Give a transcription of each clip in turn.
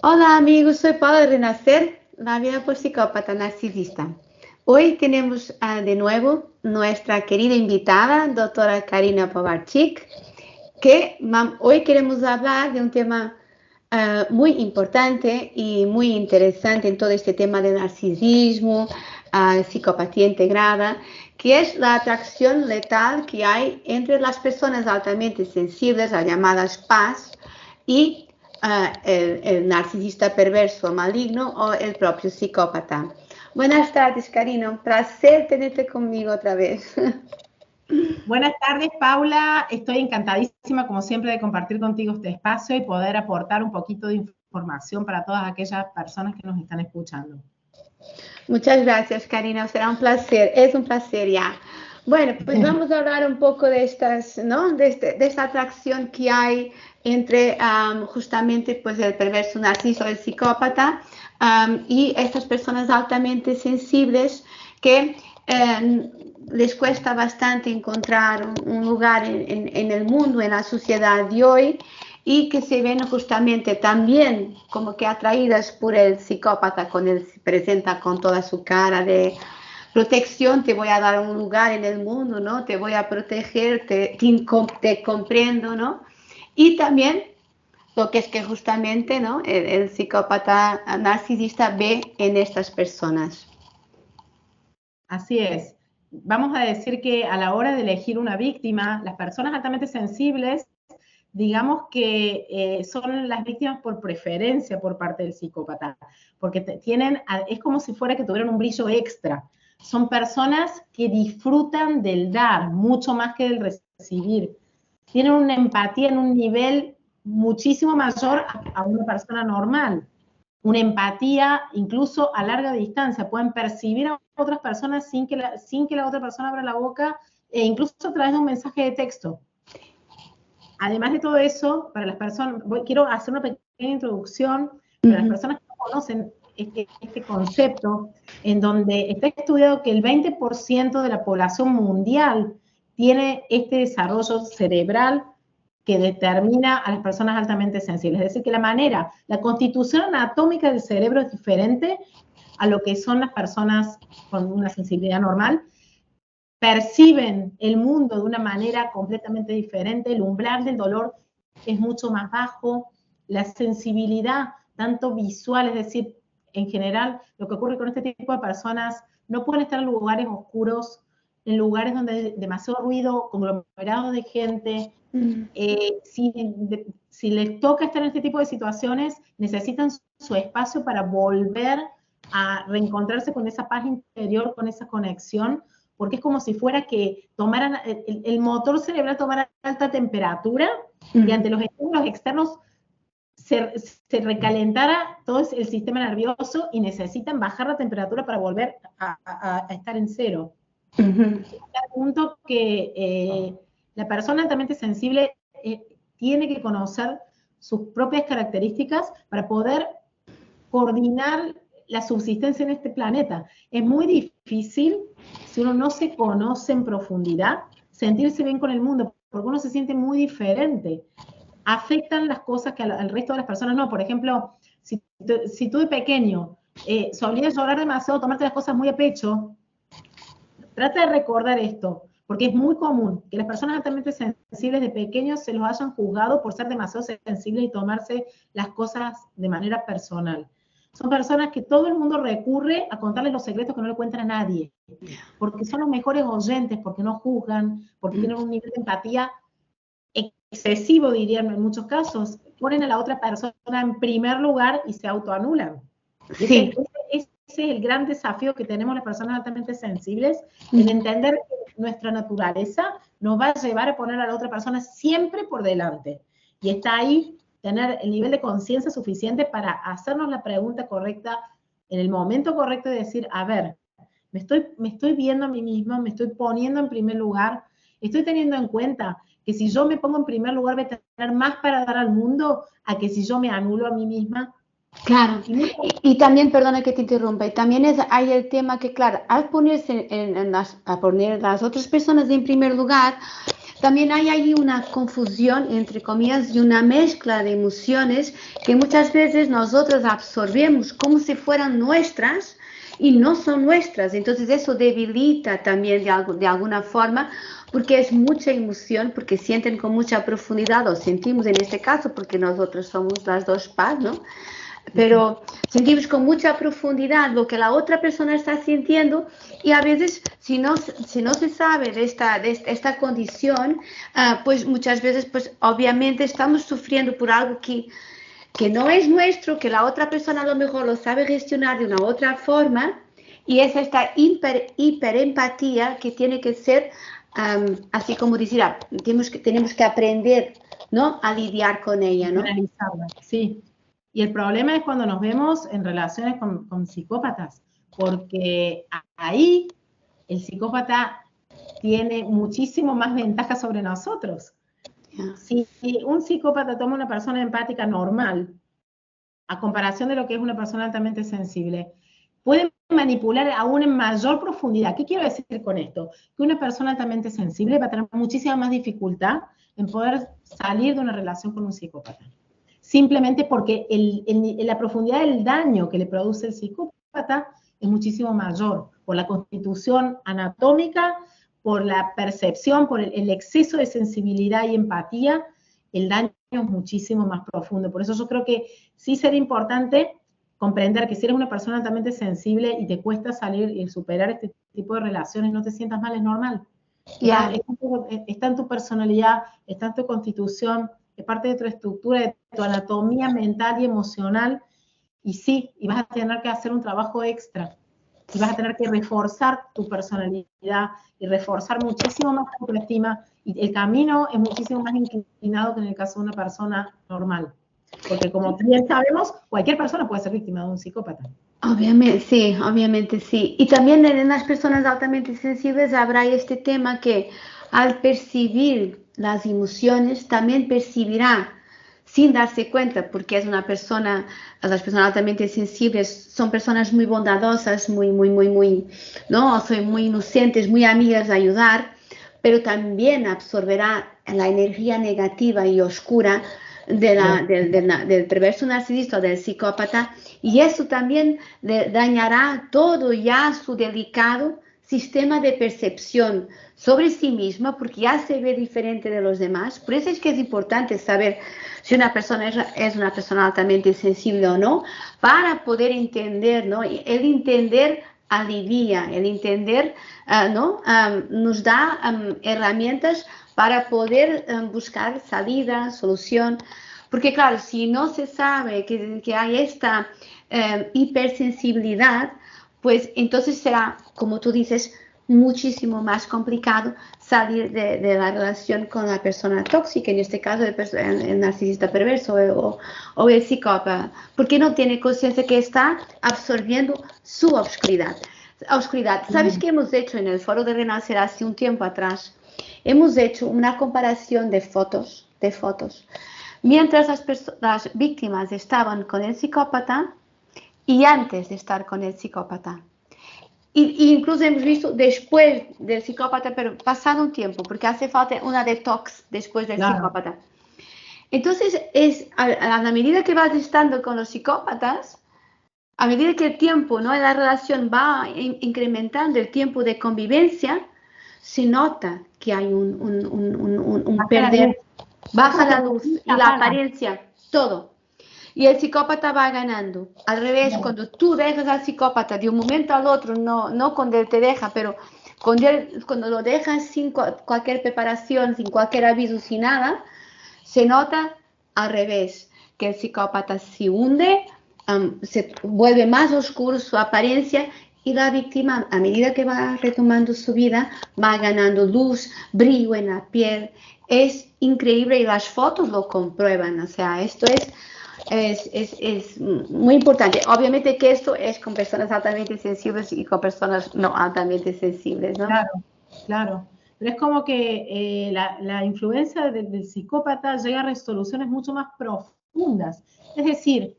Hola amigos, soy Paula de Renacer, la vida por psicópata narcisista. Hoy tenemos de nuevo nuestra querida invitada, doctora Karina Povarchik, que hoy queremos hablar de un tema muy importante y muy interesante en todo este tema de narcisismo, psicopatía integrada, que es la atracción letal que hay entre las personas altamente sensibles, las llamadas PAS, y el narcisista perverso maligno o el propio psicópata. Buenas tardes, Karina. Un placer tenerte conmigo otra vez. Buenas tardes, Paula. Estoy encantadísima, como siempre, de compartir contigo este espacio y poder aportar un poquito de información para todas aquellas personas que nos están escuchando. Muchas gracias, Karina. Será un placer. Es un placer ya. Bueno, pues vamos a hablar un poco de estas, ¿no? De esta atracción que hay entre justamente pues el perverso narciso, el psicópata, y estas personas altamente sensibles que les cuesta bastante encontrar un lugar en el mundo, en la sociedad de hoy, y que se ven justamente también como que atraídas por el psicópata cuando él se presenta con toda su cara de protección. Te voy a dar un lugar en el mundo, ¿no? Te voy a proteger, te comprendo, ¿no? Y también lo que es que justamente, ¿no? El psicópata narcisista ve en estas personas. Así es. Vamos a decir que a la hora de elegir una víctima, las personas altamente sensibles, digamos que son las víctimas por preferencia por parte del psicópata, porque es como si fuera que tuvieran un brillo extra. Son personas que disfrutan del dar mucho más que del recibir. Tienen una empatía en un nivel muchísimo mayor a una persona normal. Una empatía incluso a larga distancia. Pueden percibir a otras personas sin que la otra persona abra la boca, e incluso a través de un mensaje de texto. Además de todo eso, para las personas, quiero hacer una pequeña introducción para las personas que no conocen este concepto, en donde está estudiado que el 20% de la población mundial tiene este desarrollo cerebral que determina a las personas altamente sensibles. Es decir, que la constitución anatómica del cerebro es diferente a lo que son las personas con una sensibilidad normal. Perciben el mundo de una manera completamente diferente, el umbral del dolor es mucho más bajo, la sensibilidad, tanto visual, es decir, en general, lo que ocurre con este tipo de personas, no pueden estar en lugares oscuros, en lugares donde hay demasiado ruido, conglomerados de gente. Si les toca estar en este tipo de situaciones, necesitan su espacio para volver a reencontrarse con esa paz interior, con esa conexión, porque es como si fuera que tomaran el motor cerebral tomara alta temperatura y ante los estímulos externos se recalentara todo el sistema nervioso y necesitan bajar la temperatura para volver a estar en cero. Es el punto que la persona altamente sensible tiene que conocer sus propias características para poder coordinar la subsistencia en este planeta. Es muy difícil, si uno no se conoce en profundidad, sentirse bien con el mundo, porque uno se siente muy diferente. Afectan las cosas que al resto de las personas no. Por ejemplo, si tú de pequeño solías llorar demasiado, tomarte las cosas muy a pecho, trata de recordar esto, porque es muy común que las personas altamente sensibles de pequeños se los hayan juzgado por ser demasiado sensibles y tomarse las cosas de manera personal. Son personas que todo el mundo recurre a contarles los secretos que no le cuentan a nadie, porque son los mejores oyentes, porque no juzgan, porque tienen un nivel de empatía excesivo, dirían en muchos casos. Ponen a la otra persona en primer lugar y se autoanulan. Sí. Ese es el gran desafío que tenemos las personas altamente sensibles, en entender que nuestra naturaleza nos va a llevar a poner a la otra persona siempre por delante. Y está ahí tener el nivel de conciencia suficiente para hacernos la pregunta correcta en el momento correcto y decir, a ver, me estoy viendo a mí misma, me estoy poniendo en primer lugar, estoy teniendo en cuenta que si yo me pongo en primer lugar voy a tener más para dar al mundo a que si yo me anulo a mí misma. Claro, y también, perdona que te interrumpa, y también hay el tema que, claro, al ponerse a poner las otras personas en primer lugar, también hay ahí una confusión, entre comillas, y una mezcla de emociones que muchas veces nosotros absorbemos como si fueran nuestras y no son nuestras. Entonces eso debilita también de alguna forma, porque es mucha emoción, porque sienten con mucha profundidad, o sentimos en este caso, porque nosotros somos las dos paz, ¿no? Pero sentimos con mucha profundidad lo que la otra persona está sintiendo, y a veces si no se sabe de esta condición, pues muchas veces pues obviamente estamos sufriendo por algo que no es nuestro, que la otra persona a lo mejor lo sabe gestionar de una otra forma, y es esta hiperempatía que tiene que ser, así como decir, tenemos que aprender, ¿no?, a lidiar con ella, ¿no? Analizarla, sí. Y el problema es cuando nos vemos en relaciones con psicópatas, porque ahí el psicópata tiene muchísimo más ventaja sobre nosotros. Yeah. Si un psicópata toma una persona empática normal, a comparación de lo que es una persona altamente sensible, puede manipular aún en mayor profundidad. ¿Qué quiero decir con esto? Que una persona altamente sensible va a tener muchísima más dificultad en poder salir de una relación con un psicópata. Simplemente porque la profundidad del daño que le produce el psicópata es muchísimo mayor, por la constitución anatómica, por la percepción, por el exceso de sensibilidad y empatía, el daño es muchísimo más profundo. Por eso yo creo que sí sería importante comprender que si eres una persona altamente sensible y te cuesta salir y superar este tipo de relaciones, no te sientas mal, es normal. Yeah. Está en tu personalidad, está en tu constitución, es parte de tu estructura, de tu anatomía mental y emocional, y sí, y vas a tener que hacer un trabajo extra, y vas a tener que reforzar tu personalidad, y reforzar muchísimo más tu autoestima, y el camino es muchísimo más inclinado que en el caso de una persona normal, porque como bien sabemos, cualquier persona puede ser víctima de un psicópata. Obviamente sí. Y también en las personas altamente sensibles habrá este tema que al percibir las emociones también percibirá sin darse cuenta, porque es una persona, las personas altamente sensibles son personas muy bondadosas, muy, ¿no? Son muy inocentes, muy amigas de ayudar, pero también absorberá la energía negativa y oscura del perverso narcisista o del psicópata, y eso también le dañará todo ya su delicado sistema de percepción sobre sí misma, porque ya se ve diferente de los demás. Por eso es que es importante saber si una persona es una persona altamente sensible o no, para poder entender, ¿no? El entender alivia, el entender, ¿no? Nos da herramientas para poder buscar salida, solución, porque claro, si no se sabe que hay esta hipersensibilidad, pues entonces será, como tú dices, muchísimo más complicado salir de la relación con la persona tóxica, en este caso el narcisista perverso o el psicópata, porque no tiene conciencia que está absorbiendo su oscuridad. ¿Sabes qué hemos hecho en el foro de Renacer hace un tiempo atrás? Hemos hecho una comparación de fotos, mientras las víctimas estaban con el psicópata y antes de estar con el psicópata. Y incluso hemos visto después del psicópata, pero pasado un tiempo, porque hace falta una detox después del psicópata. Entonces, a la medida que vas estando con los psicópatas, a medida que el tiempo, ¿no?, en la relación va incrementando, el tiempo de convivencia, se nota que hay un perder, baja la luz y la apariencia, todo. Y el psicópata va ganando. Al revés, cuando tú dejas al psicópata de un momento al otro, no cuando él te deja, pero cuando lo dejas sin cualquier preparación, sin cualquier aviso, sin nada, se nota al revés, que el psicópata se hunde, se vuelve más oscuro su apariencia, y la víctima, a medida que va retomando su vida, va ganando luz, brillo en la piel. Es increíble y las fotos lo comprueban. O sea, esto es muy importante. Obviamente que esto es con personas altamente sensibles y con personas no altamente sensibles, ¿no? Claro. Pero es como que la influencia del psicópata llega a resoluciones mucho más profundas. Es decir,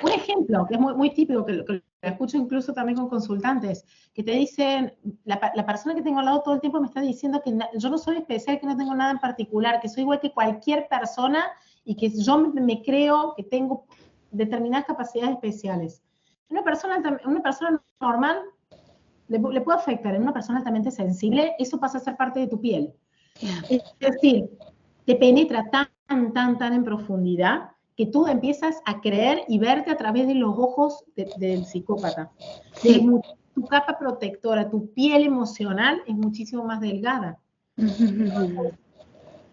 un ejemplo que es muy típico, que escucho incluso también con consultantes, que te dicen, la persona que tengo al lado todo el tiempo me está diciendo que yo no soy especial, que no tengo nada en particular, que soy igual que cualquier persona y que yo me creo que tengo determinadas capacidades especiales. Una persona normal le puede afectar. En una persona altamente sensible, eso pasa a ser parte de tu piel. Es decir, te penetra tan en profundidad que tú empiezas a creer y verte a través de los ojos del psicópata. Sí. Tu capa protectora, tu piel emocional es muchísimo más delgada.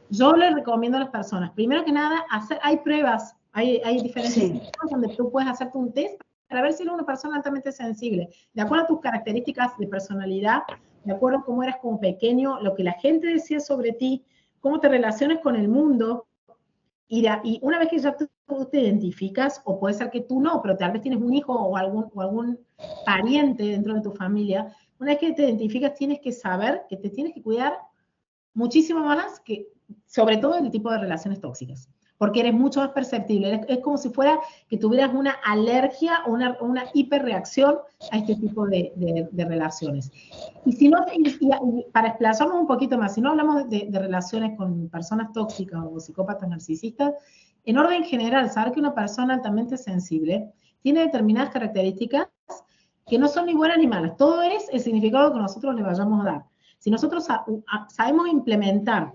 Yo le recomiendo a las personas, primero que nada, hay pruebas, hay diferentes sistemas donde tú puedes hacerte un test para ver si eres una persona altamente sensible, de acuerdo a tus características de personalidad, de acuerdo a cómo eras como pequeño, lo que la gente decía sobre ti, cómo te relacionas con el mundo, y una vez que ya tú te identificas, o puede ser que tú no, pero tal vez tienes un hijo o algún pariente dentro de tu familia, una vez que te identificas tienes que saber que te tienes que cuidar muchísimo más, que sobre todo el tipo de relaciones tóxicas, porque eres mucho más perceptible, es como si fuera que tuvieras una alergia o una hiperreacción a este tipo de relaciones. Y si no, para desplazarnos un poquito más, si no hablamos de relaciones con personas tóxicas o psicópatas narcisistas, en orden general, saber que una persona altamente sensible tiene determinadas características que no son ni buenas ni malas, todo es el significado que nosotros le vayamos a dar. Si nosotros sabemos implementar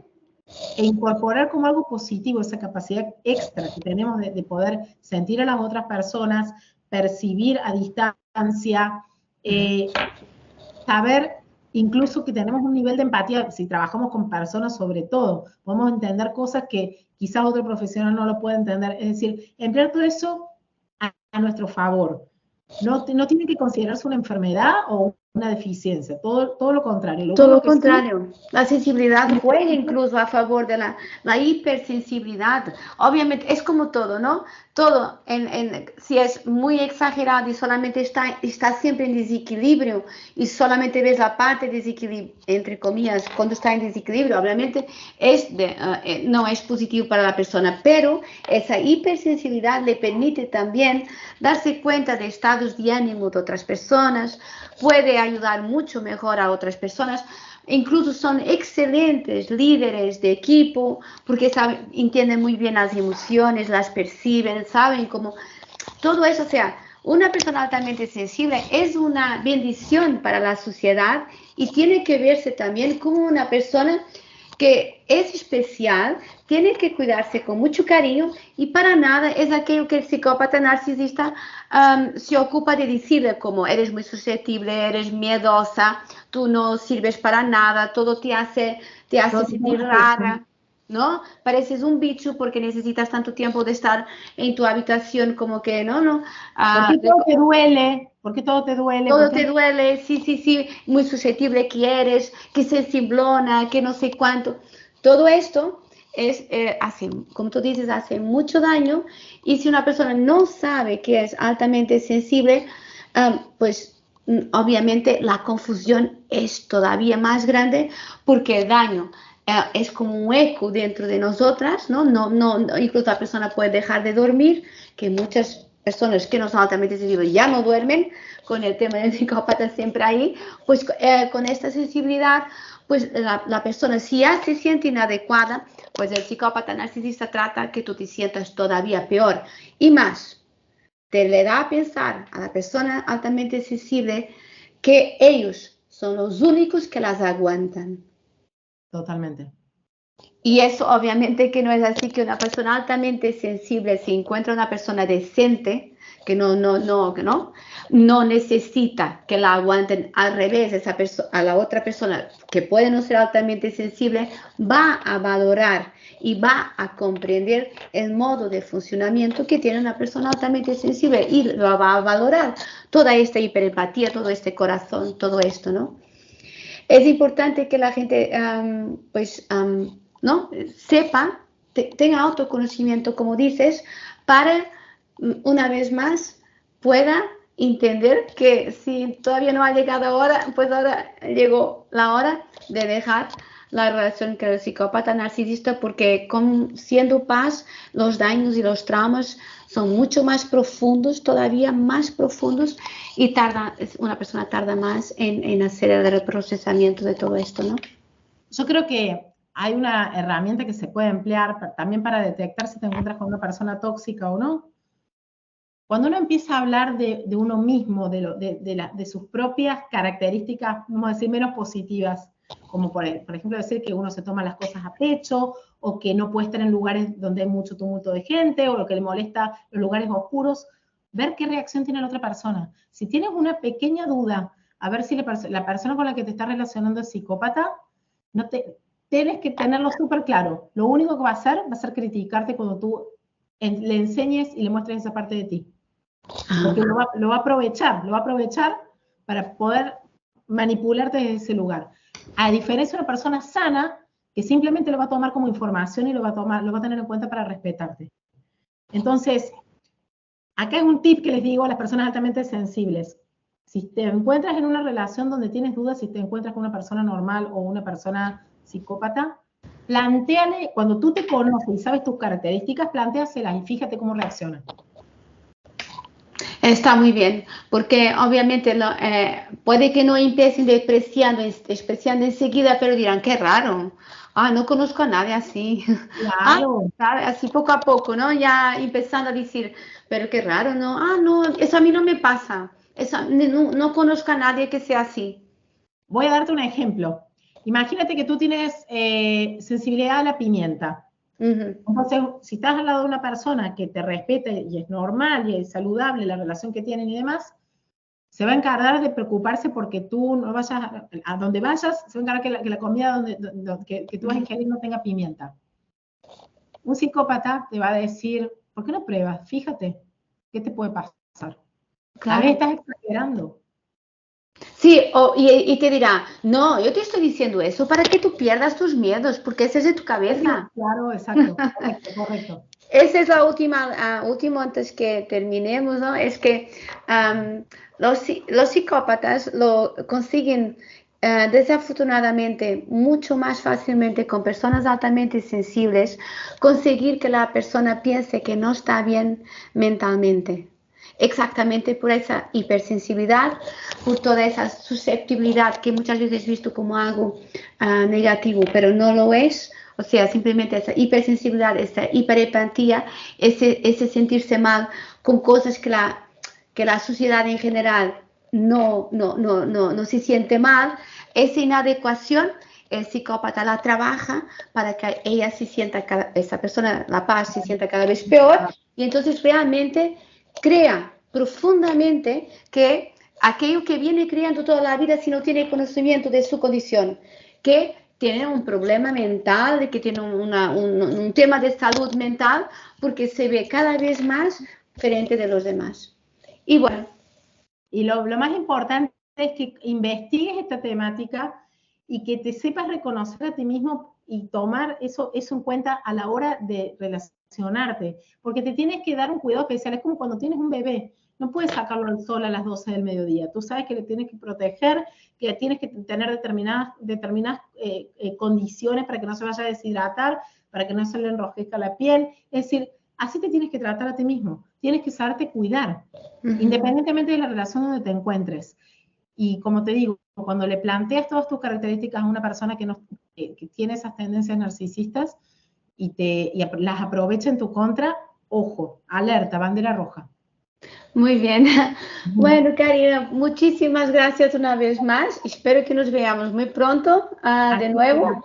e incorporar como algo positivo esa capacidad extra que tenemos de poder sentir a las otras personas, percibir a distancia, saber incluso que tenemos un nivel de empatía, si trabajamos con personas sobre todo, podemos entender cosas que quizás otro profesional no lo puede entender, es decir, emplear todo eso a nuestro favor. No tiene que considerarse una enfermedad o una deficiencia, todo lo contrario. Todo lo contrario, sí, la sensibilidad juega incluso a favor de la hipersensibilidad. Obviamente es como todo, ¿no? Todo, si es muy exagerado y solamente está siempre en desequilibrio y solamente ves la parte de desequilibrio, entre comillas, cuando está en desequilibrio, obviamente no es positivo para la persona, pero esa hipersensibilidad le permite también darse cuenta de estados de ánimo de otras personas, puede ayudar mucho mejor a otras personas, incluso son excelentes líderes de equipo porque entienden muy bien las emociones, las perciben, saben cómo todo eso, o sea, una persona altamente sensible es una bendición para la sociedad y tiene que verse también como una persona que es especial, tiene que cuidarse con mucho cariño y para nada es aquello que el psicópata narcisista se ocupa de decirle, como eres muy susceptible, eres miedosa, tú no sirves para nada, todo te hace sentir rara, ¿no? Pareces un bicho porque necesitas tanto tiempo de estar en tu habitación como que no. ¿Por qué todo te duele? ¿Por qué todo te duele? Todo te duele, sí, muy susceptible que eres, que sensiblona, que no sé cuánto. Todo esto como tú dices, hace mucho daño y si una persona no sabe que es altamente sensible, pues obviamente la confusión es todavía más grande porque el daño es como un eco dentro de nosotras, ¿no? Incluso la persona puede dejar de dormir, que muchas personas que no son altamente sensibles ya no duermen, con el tema del psicópata siempre ahí, pues con esta sensibilidad, pues la persona si ya se siente inadecuada, pues el psicópata narcisista trata que tú te sientas todavía peor. Y más, te le da a pensar a la persona altamente sensible que ellos son los únicos que las aguantan. Totalmente. Y eso obviamente que no es así, que una persona altamente sensible, si encuentra una persona decente, que no necesita que la aguanten, al revés, a la otra persona que puede no ser altamente sensible, va a valorar y va a comprender el modo de funcionamiento que tiene una persona altamente sensible y lo va a valorar, toda esta hiperempatía, todo este corazón, todo esto, ¿no? Es importante que la gente, ¿no? Sepa, tenga autoconocimiento, como dices, para, una vez más, pueda entender que si todavía no ha llegado ahora, pues ahora llegó la hora de dejar la relación con el psicópata narcisista porque siendo paz, los daños y los traumas son mucho más profundos, todavía más profundos, y una persona tarda más en hacer el reprocesamiento de todo esto, ¿no? Yo creo que hay una herramienta que se puede emplear también para detectar si te encuentras con una persona tóxica o no. Cuando uno empieza a hablar de uno mismo, de sus propias características, vamos a decir, menos positivas, como por ejemplo decir que uno se toma las cosas a pecho, o que no puede estar en lugares donde hay mucho tumulto de gente, o lo que le molesta los lugares oscuros, ver qué reacción tiene la otra persona. Si tienes una pequeña duda, a ver si la persona con la que te estás relacionando es psicópata, tienes que tenerlo súper claro. Lo único que va a ser criticarte cuando tú le enseñes y le muestres esa parte de ti. Porque lo va a aprovechar para poder manipularte desde ese lugar. A diferencia de una persona sana, que simplemente lo va a tomar como información y lo va a tener en cuenta para respetarte. Entonces, acá es un tip que les digo a las personas altamente sensibles. Si te encuentras en una relación donde tienes dudas si te encuentras con una persona normal o una persona psicópata, plantéale, cuando tú te conoces y sabes tus características, plantéaselas y fíjate cómo reacciona. Está muy bien, porque obviamente puede que no empiecen despreciando enseguida, pero dirán, qué raro. No conozco a nadie así. Claro. Así poco a poco, ¿no? Ya empezando a decir, pero qué raro, ¿no? No, eso a mí no me pasa. No conozco a nadie que sea así. Voy a darte un ejemplo. Imagínate que tú tienes sensibilidad a la pimienta. Entonces, si estás al lado de una persona que te respeta y es normal y es saludable la relación que tienen y demás, se va a encargar de preocuparse porque tú no vayas a donde vayas, se va a encargar que la comida que tú vas a ingerir no tenga pimienta. Un psicópata te va a decir, ¿por qué no pruebas? Fíjate, ¿qué te puede pasar? Claro. A ver, estás exagerando. Sí, y te dirá, no, yo te estoy diciendo eso para que tú pierdas tus miedos, porque ese es de tu cabeza. Claro, exacto, correcto. Esa es la última antes que terminemos, ¿no? Es que los psicópatas lo consiguen desafortunadamente mucho más fácilmente con personas altamente sensibles, conseguir que la persona piense que no está bien mentalmente. Exactamente por esa hipersensibilidad, por toda esa susceptibilidad que muchas veces es visto como algo negativo, pero no lo es. O sea, simplemente esa hipersensibilidad, esa hiperempatía, ese sentirse mal con cosas que la sociedad en general no se siente mal, esa inadecuación, el psicópata la trabaja para que ella se sienta, esa persona, la paz, se sienta cada vez peor, y entonces realmente crea profundamente que aquello que viene creando toda la vida si no tiene conocimiento de su condición, que tiene un problema mental, de que tiene un tema de salud mental, porque se ve cada vez más diferente de los demás. Y bueno. Y lo más importante es que investigues esta temática y que te sepas reconocer a ti mismo y tomar eso en cuenta a la hora de relacionarte, porque te tienes que dar un cuidado especial. Es como cuando tienes un bebé, no puedes sacarlo al sol a las 12 del mediodía. Tú sabes que le tienes que proteger, que tienes que tener determinadas condiciones para que no se vaya a deshidratar, para que no se le enrojezca la piel. Es decir, así te tienes que tratar a ti mismo. Tienes que saberte cuidar, independientemente de la relación donde te encuentres. Y como te digo, cuando le planteas todas tus características a una persona que tiene esas tendencias narcisistas y las aprovecha en tu contra, ojo, alerta, bandera roja. Muy bien. Bueno, Karina, muchísimas gracias una vez más. Espero que nos veamos muy pronto de nuevo.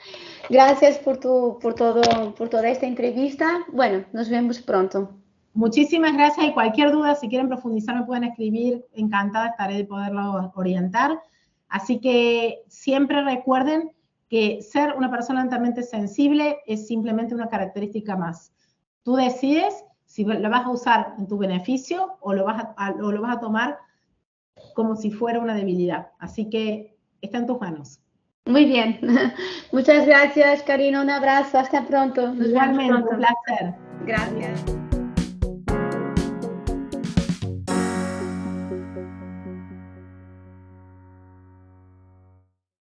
Gracias por toda esta entrevista. Bueno, nos vemos pronto. Muchísimas gracias y cualquier duda, si quieren profundizar, me pueden escribir. Encantada estaré de poderlo orientar. Así que siempre recuerden que ser una persona altamente sensible es simplemente una característica más. Tú decides si lo vas a usar en tu beneficio o lo vas a tomar como si fuera una debilidad. Así que está en tus manos. Muy bien. Muchas gracias, Karina. Un abrazo. Hasta pronto. Igualmente, un placer. Gracias.